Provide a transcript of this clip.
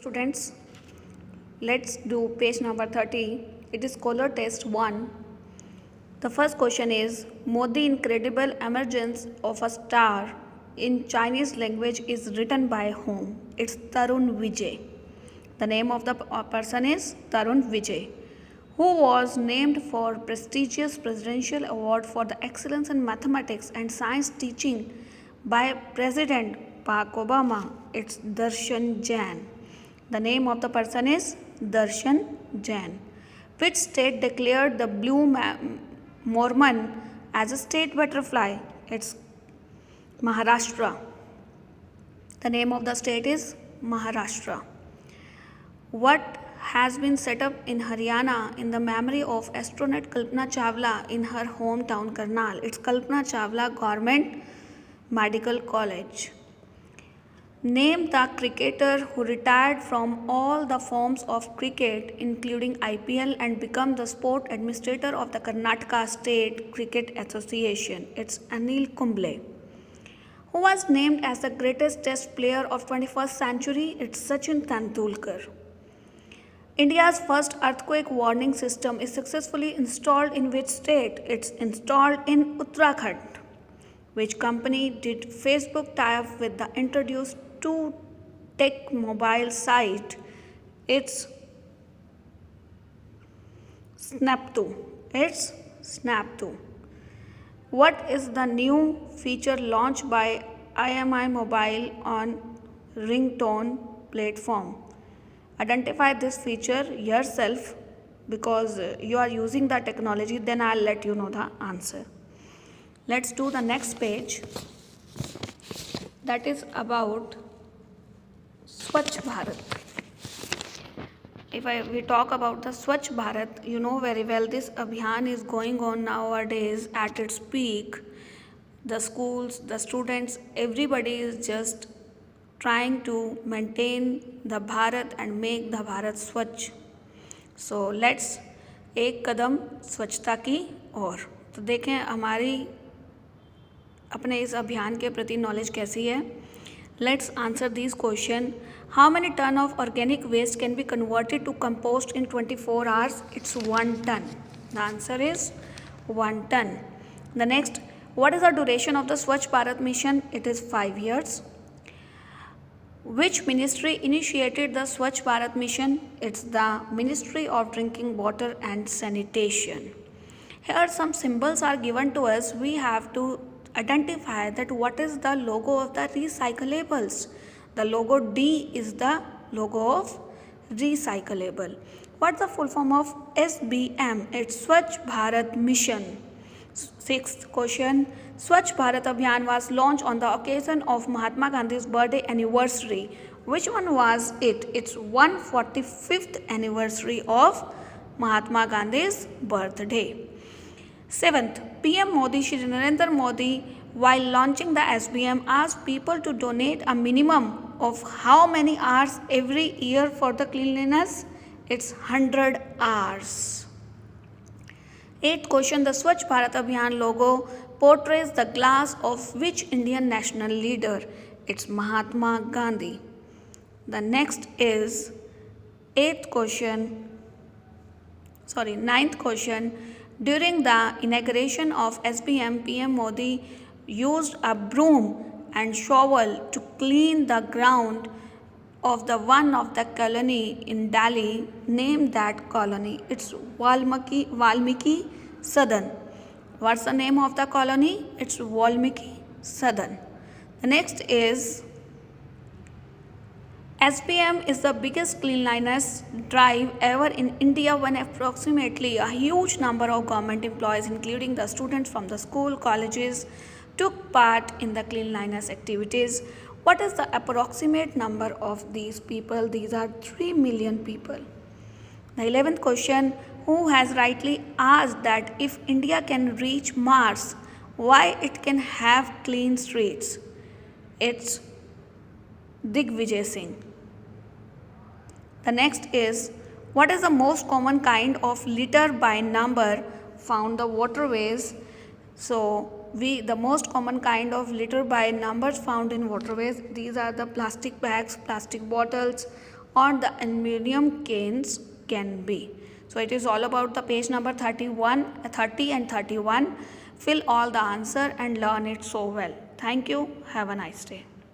Students, let's do page number 30. It is color test 1. The first question is Modi incredible emergence of a star in Chinese language is written by whom? It's Tarun Vijay. The name of the person is Tarun Vijay, who was named for prestigious presidential award for the excellence in mathematics and science teaching by President Barack Obama. It's Darshan Jain. The name of the person is Darshan Jain. Which state declared the blue Mormon as a state butterfly? It's Maharashtra. The name of the state is Maharashtra. What has been set up in Haryana in the memory of astronaut Kalpana Chawla in her hometown Karnal? It's Kalpana Chawla Government Medical College. Name the cricketer who retired from all the forms of cricket including IPL and became the sport administrator of the Karnataka State Cricket Association. It's Anil Kumble. Who was named as the greatest test player of 21st century? It's Sachin Tendulkar. India's first earthquake warning system is successfully installed in which state? It's installed in Uttarakhand. Which company did Facebook tie-up with the introduced to tech mobile site? It's Snapto. It's Snapto. What is the new feature launched by IMI Mobile on ringtone platform? Identify this feature yourself because you are using the technology, then I'll let you know the answer. Let's do the next page. That is about Swachh Bharat. If we talk about the Swachh Bharat, you know very well this Abhiyan is going on nowadays at its peak. The schools, the students, everybody is just trying to maintain the Bharat and make the Bharat Swachh. So let's एक कदम स्वच्छता की ओर. तो देखें हमारी अपने इस अभियान के प्रति नॉलेज कैसी है. Let's answer these questions. How many ton of organic waste can be converted to compost in 24 hours? It's 1 ton. The answer is 1 ton. The next, what is the duration of the Swachh Bharat mission? It is 5 years. Which ministry initiated the Swachh Bharat mission? It's the Ministry of Drinking Water and Sanitation. Here some symbols are given to us. We have to identify that what is the logo of the recyclables. The logo D is the logo of recyclable. What's the full form of SBM? It's Swachh Bharat Mission. Sixth question. Swachh Bharat Abhiyan was launched on the occasion of Mahatma Gandhi's birthday anniversary. Which one was it? It's 145th anniversary of Mahatma Gandhi's birthday. Seventh, PM Modi, Shri Narendra Modi, while launching the SBM, asked people to donate a minimum of how many hours every year for the cleanliness? It's 100 hours. Eighth question, the Swachh Bharat Abhiyan logo portrays the glass of which Indian national leader? It's Mahatma Gandhi. The next is ninth question. During the inauguration of SBM, PM Modi used a broom and shovel to clean the ground of the one of the colony in Delhi. Name that colony. It's Valmiki Sadan. What's the name of the colony? It's Valmiki Sadan. The next is SBM is the biggest cleanliness drive ever in India when approximately a huge number of government employees including the students from the school, colleges took part in the cleanliness activities. What is the approximate number of these people? These are 3 million people. The 11th question, who has rightly asked that if India can reach Mars, why it can have clean streets? It's Digvijay Singh. The next is, what is the most common kind of litter by number found the waterways? So the most common kind of litter by numbers found in waterways, these are the plastic bags, plastic bottles, or the aluminum cans can be. So it is all about the page number 31, 30 and 31. Fill all the answer and learn it so well. Thank you. Have a nice day.